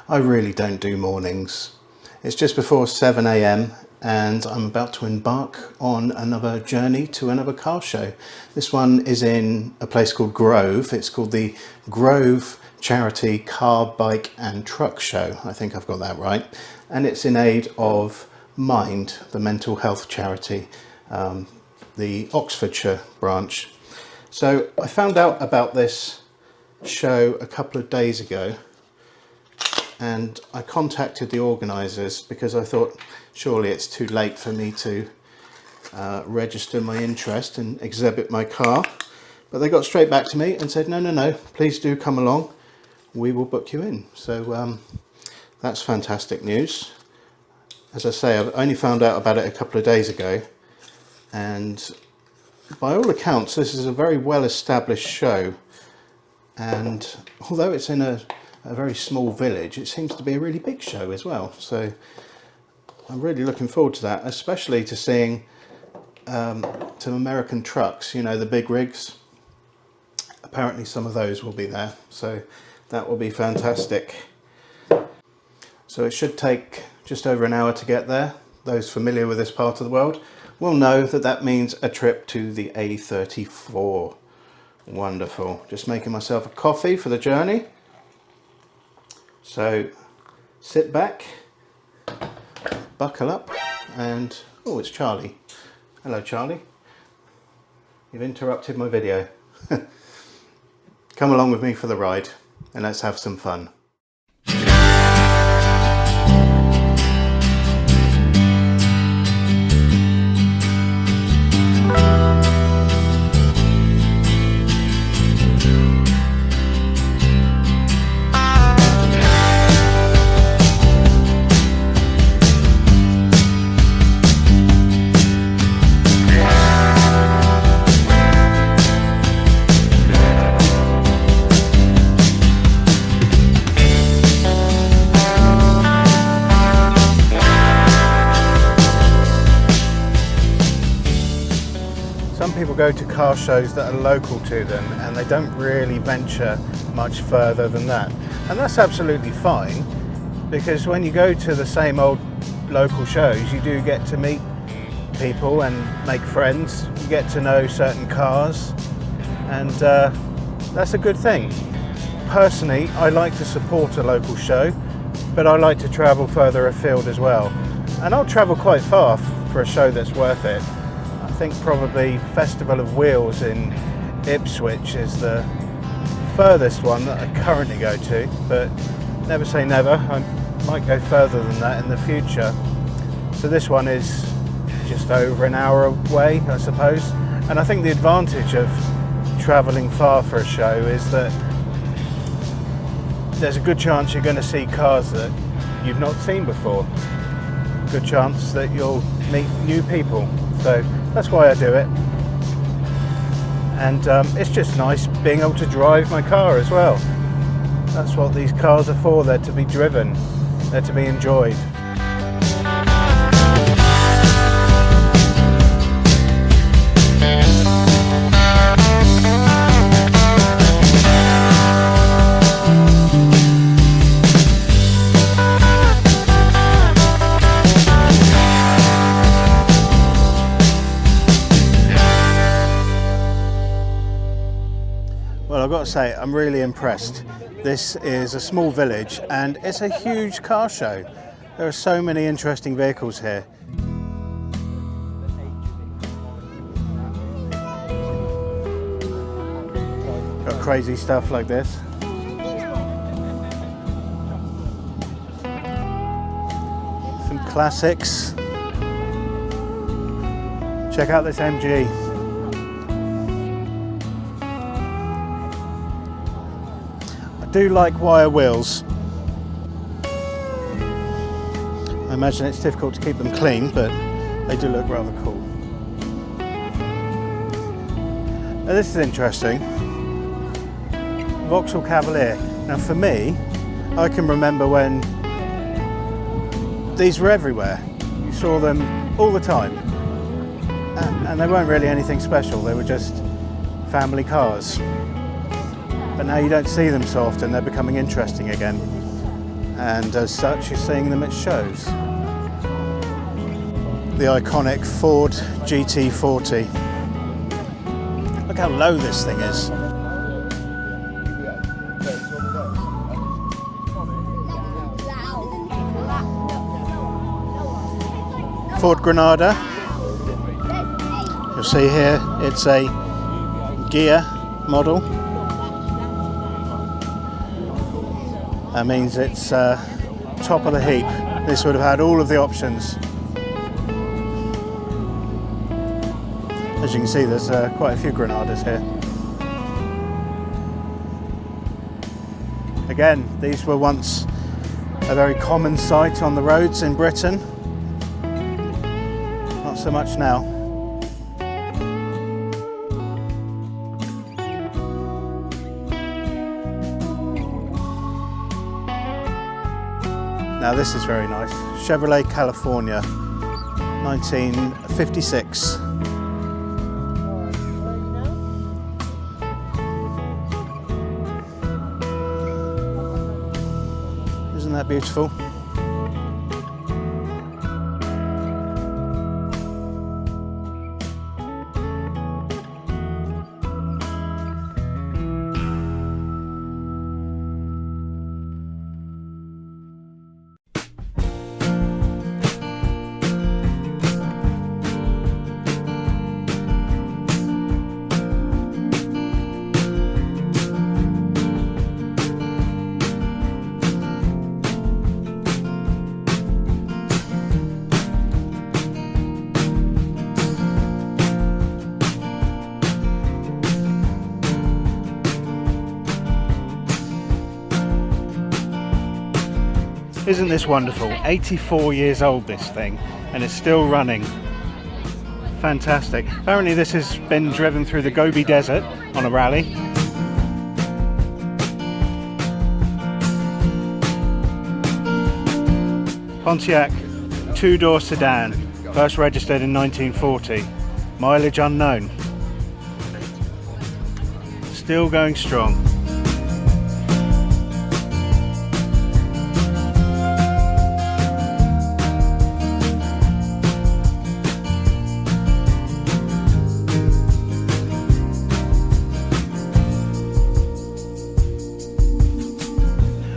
I really don't do mornings. It's just before 7 a.m. and I'm about to embark on another journey to another car show. This one is in a place called Grove. It's called the Grove Charity Car, Bike and Truck Show. I think I've got that right. And it's in aid of Mind, the mental health charity, the Oxfordshire branch. So I found out about this show a couple of days ago, and I contacted the organisers because I thought surely it's too late for me to register my interest and exhibit my car. But they got straight back to me and said, no, please do come along. We will book you in. So that's fantastic news. As I say, I've only found out about it a couple of days ago. And by all accounts, this is a very well-established show. And although it's in a very small village, it seems to be a really big show as well. So I'm really looking forward to that, especially to seeing some American trucks, you know, the big rigs. Apparently some of those will be there, so that will be fantastic. So it should take just over an hour to get there. Those familiar with this part of the world will know that that means a trip to the A34. Wonderful. Just making myself a coffee for the journey. So sit back, buckle up, and oh, it's Charlie. Hello, Charlie. You've interrupted my video. Come along with me for the ride and let's have some fun. People go to car shows that are local to them and they don't really venture much further than that, and that's absolutely fine, because when you go to the same old local shows you do get to meet people and make friends. You get to know certain cars, and that's a good thing. Personally, I like to support a local show, but I like to travel further afield as well, and I'll travel quite far for a show that's worth it. I think probably Festival of Wheels in Ipswich is the furthest one that I currently go to, but never say never. I might go further than that in the future. So this one is just over an hour away, I suppose. And I think the advantage of travelling far for a show is that there's a good chance you're going to see cars that you've not seen before. Good chance that you'll meet new people. So that's why I do it, and it's just nice being able to drive my car as well. That's what these cars are for. They're to be driven, they're to be enjoyed. Well, I've got to say, I'm really impressed. This is a small village and it's a huge car show. There are so many interesting vehicles here. Got crazy stuff like this. Some classics. Check out this MG. I do like wire wheels. I imagine it's difficult to keep them clean, but they do look rather cool. Now this is interesting. Vauxhall Cavalier. Now for me, I can remember when these were everywhere. You saw them all the time. And they weren't really anything special, they were just family cars. But now you don't see them so often, they're becoming interesting again. and as such you're seeing them at shows. The iconic Ford GT40. Look how low this thing is. Ford Granada. You'll see here it's a gear model. That means it's top of the heap. This would have had all of the options. As you can see, there's quite a few Granadas here. Again, these were once a very common sight on the roads in Britain. Not so much now. Now this is very nice. Chevrolet California, 1956. Isn't that beautiful? Isn't this wonderful? 84 years old this thing, and it's still running. Fantastic. Apparently this has been driven through the Gobi Desert on a rally. Pontiac two-door sedan, first registered in 1940. Mileage unknown. Still going strong.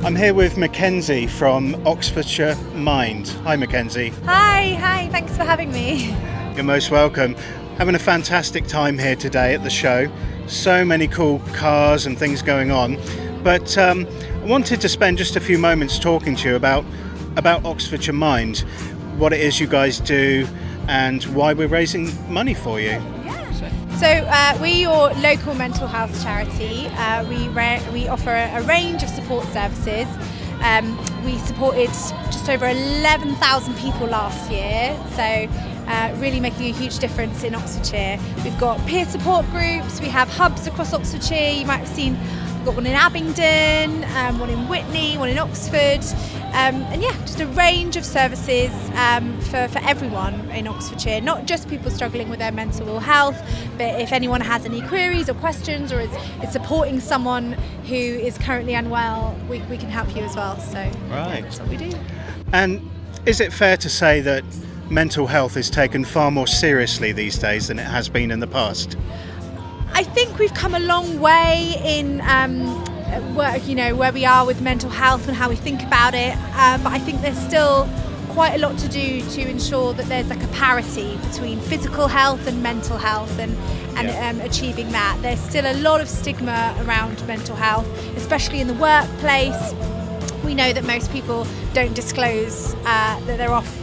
I'm here with Mackenzie from Oxfordshire Mind. Hi Mackenzie. Hi, thanks for having me. You're most welcome. Having a fantastic time here today at the show. So many cool cars and things going on. But I wanted to spend just a few moments talking to you about Oxfordshire Mind, what it is you guys do and why we're raising money for you. So we're your local mental health charity. We offer a range of support services. We supported just over 11,000 people last year, so really making a huge difference in Oxfordshire. We've got peer support groups, we have hubs across Oxfordshire. You might have seen we've got one in Abingdon, one in Witney, one in Oxford, and yeah, just a range of services for everyone in Oxfordshire, not just people struggling with their mental health, but if anyone has any queries or questions or is supporting someone who is currently unwell, we can help you as well. So right. That's what we do. And is it fair to say that mental health is taken far more seriously these days than it has been in the past? I think we've come a long way in where we are with mental health and how we think about it, but I think there's still quite a lot to do to ensure that there's like a parity between physical health and mental health and achieving that. There's still a lot of stigma around mental health, especially in the workplace. We know that most people don't disclose that they're off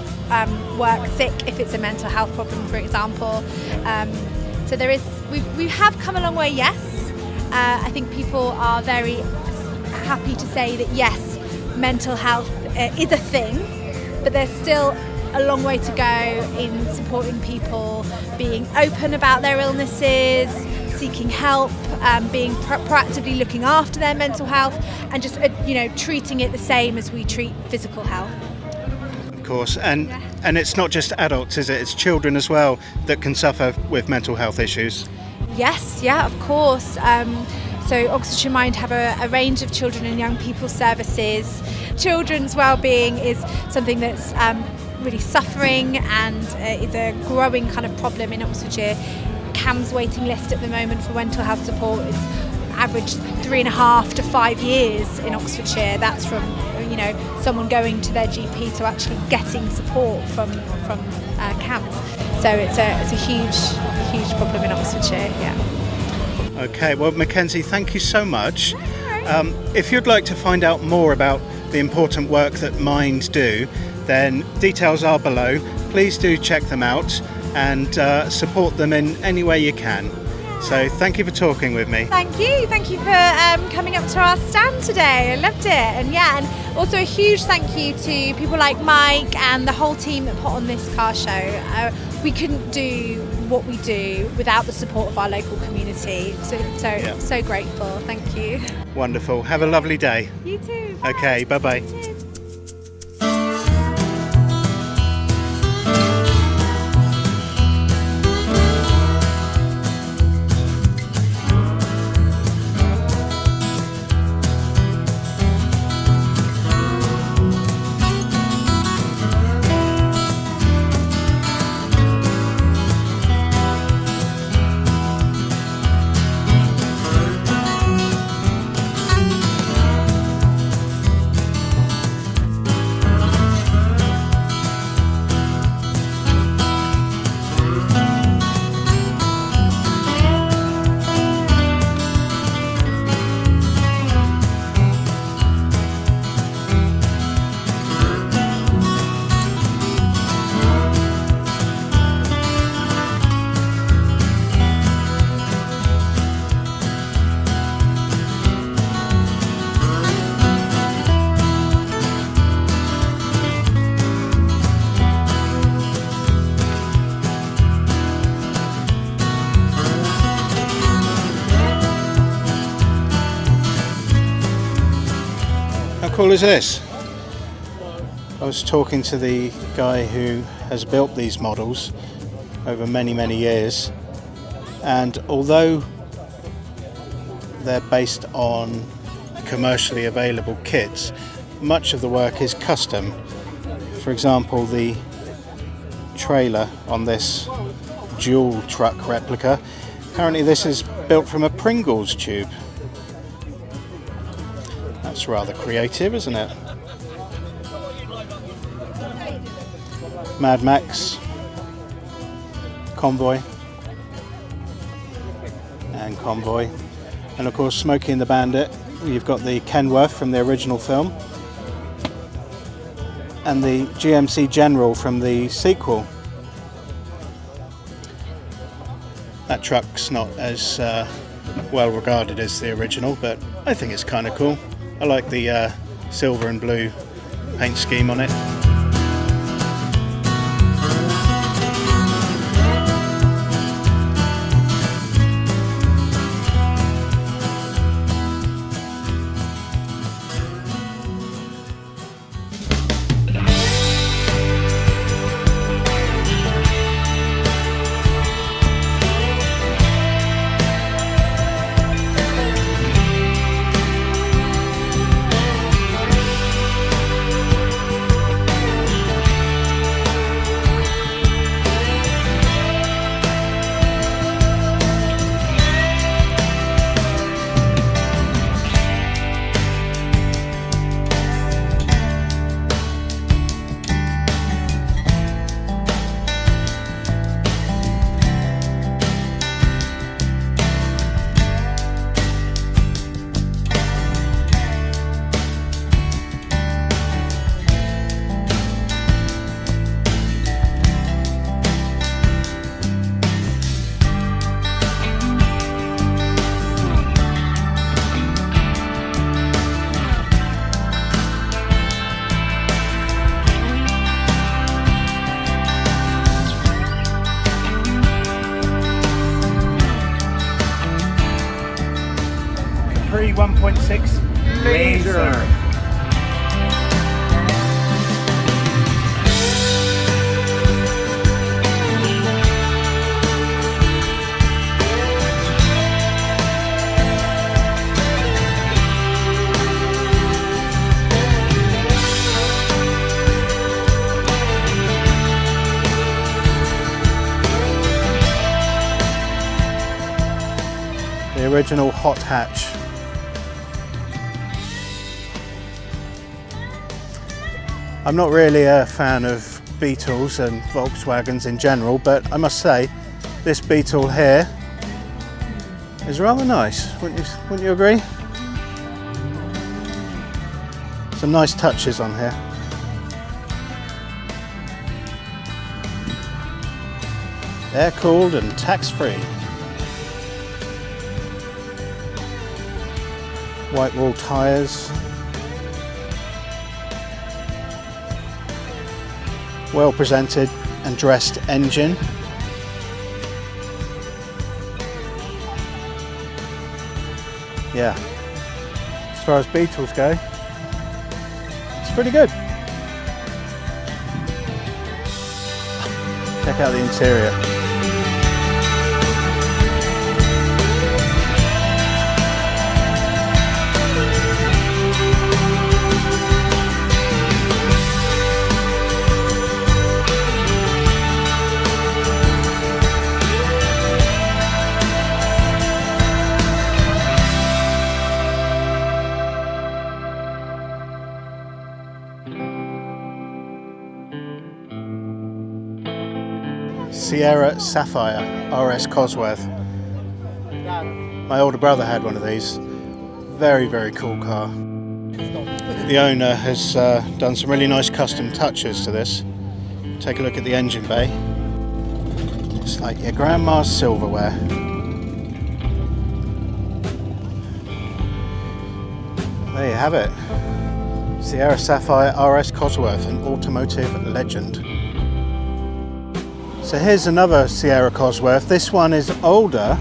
work sick if it's a mental health problem, for example. So we have come a long way, yes. I think people are very happy to say that yes, mental health is a thing, but there's still a long way to go in supporting people being open about their illnesses, seeking help, being proactively looking after their mental health, and just treating it the same as we treat physical health. Of course, and it's not just adults, is it? It's children as well that can suffer with mental health issues. Yes, yeah, of course. So Oxfordshire Mind have a range of children and young people services. children's well-being is something that's really suffering and is a growing kind of problem in Oxfordshire. CAM's waiting list at the moment for mental health support is average 3.5 to 5 years in Oxfordshire. That's from someone going to their GP to actually getting support from CAMs. So it's a huge problem in Oxfordshire. Yeah. Okay, well, Mackenzie, thank you so much. If you'd like to find out more about the important work that Mind do, then details are below. Please do check them out and support them in any way you can. So thank you for talking with me. Thank you for coming up to our stand today. I loved it. And also a huge thank you to people like Mike and the whole team that put on this car show. We couldn't do what we do without the support of our local community. So grateful. Thank you. Wonderful. Have a lovely day. You too. Bye. Okay, bye-bye. Cheers. How cool is this? I was talking to the guy who has built these models over many years, and although they're based on commercially available kits, much of the work is custom. For example, the trailer on this dual truck replica, apparently this is built from a Pringles tube. That's rather creative, isn't it? Mad Max, Convoy, and Convoy. And of course, Smokey and the Bandit. You've got the Kenworth from the original film, and the GMC General from the sequel. That truck's not as well regarded as the original, but I think it's kind of cool. I like the silver and blue paint scheme on it. Capri 1.6 Laser. original hot hatch. I'm not really a fan of Beetles and Volkswagens in general, but I must say this Beetle here is rather nice, wouldn't you agree? Some nice touches on here. Air cooled and tax free. White wall tyres. Well presented and dressed engine. Yeah, as far as Beetles go, it's pretty good. Check out the interior. Sierra Sapphire RS Cosworth. My older brother had one of these. Very, very cool car. The owner has done some really nice custom touches to this. Take a look at the engine bay. It's like your grandma's silverware. There you have it. Sierra Sapphire RS Cosworth, an automotive legend. So here's another Sierra Cosworth. This one is older.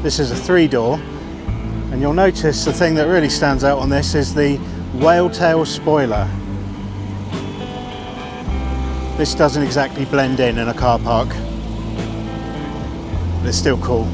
This is a 3-door. And you'll notice the thing that really stands out on this is the whale tail spoiler. This doesn't exactly blend in a car park, but it's still cool.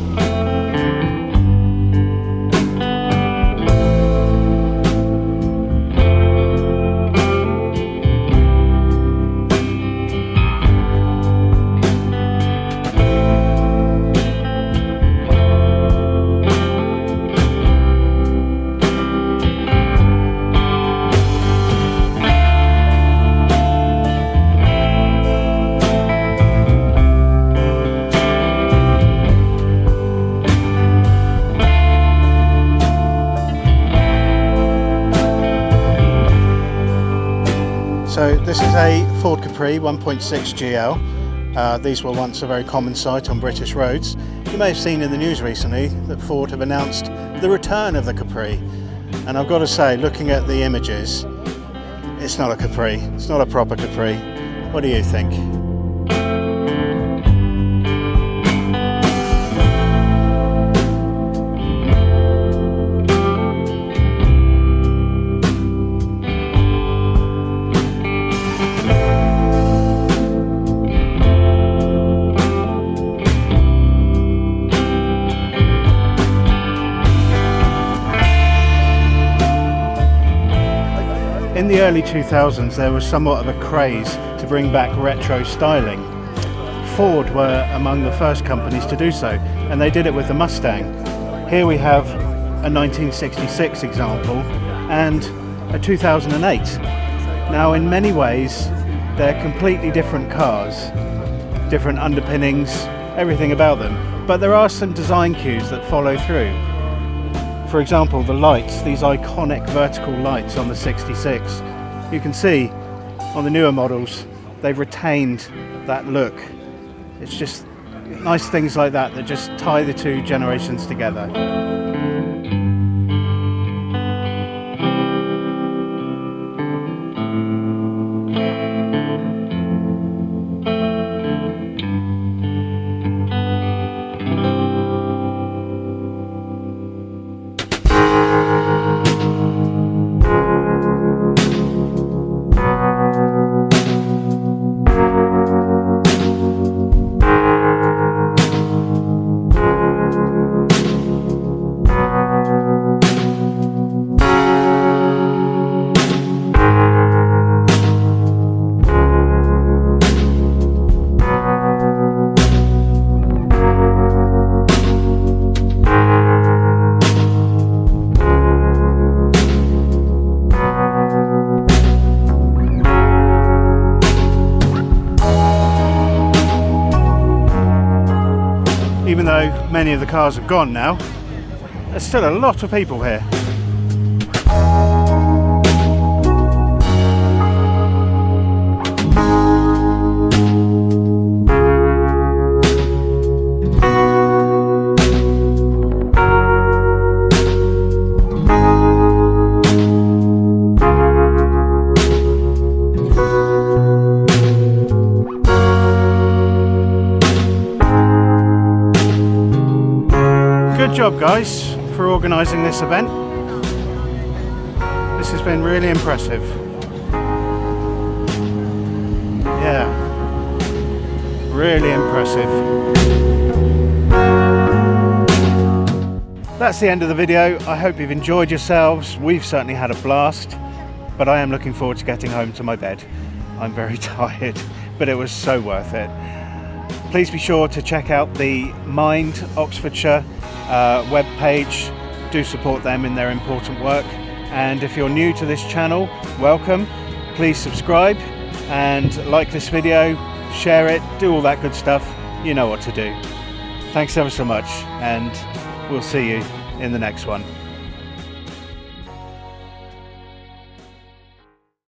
So this is a Ford Capri 1.6 GL. These were once a very common sight on British roads. You may have seen in the news recently that Ford have announced the return of the Capri. And I've got to say, looking at the images, it's not a Capri. It's not a proper Capri. What do you think? In the early 2000s, there was somewhat of a craze to bring back retro styling. Ford were among the first companies to do so, and they did it with the Mustang. Here we have a 1966 example and a 2008. Now, in many ways, they're completely different cars, different underpinnings, everything about them. But there are some design cues that follow through. For example, the lights, these iconic vertical lights on the 66. You can see on the newer models, they've retained that look. It's just nice things like that that just tie the two generations together. Even though many of the cars have gone now, there's still a lot of people here. Good job, guys, for organising this event. This has been really impressive. Yeah, really impressive. That's the end of the video. I hope you've enjoyed yourselves. We've certainly had a blast, but I am looking forward to getting home to my bed. I'm very tired, but it was so worth it. Please be sure to check out the Mind Oxfordshire web page. Do support them in their important work. And if you're new to this channel, welcome. Please subscribe and like this video, share it, do all that good stuff. You know what to do. Thanks ever so much, and we'll see you in the next one.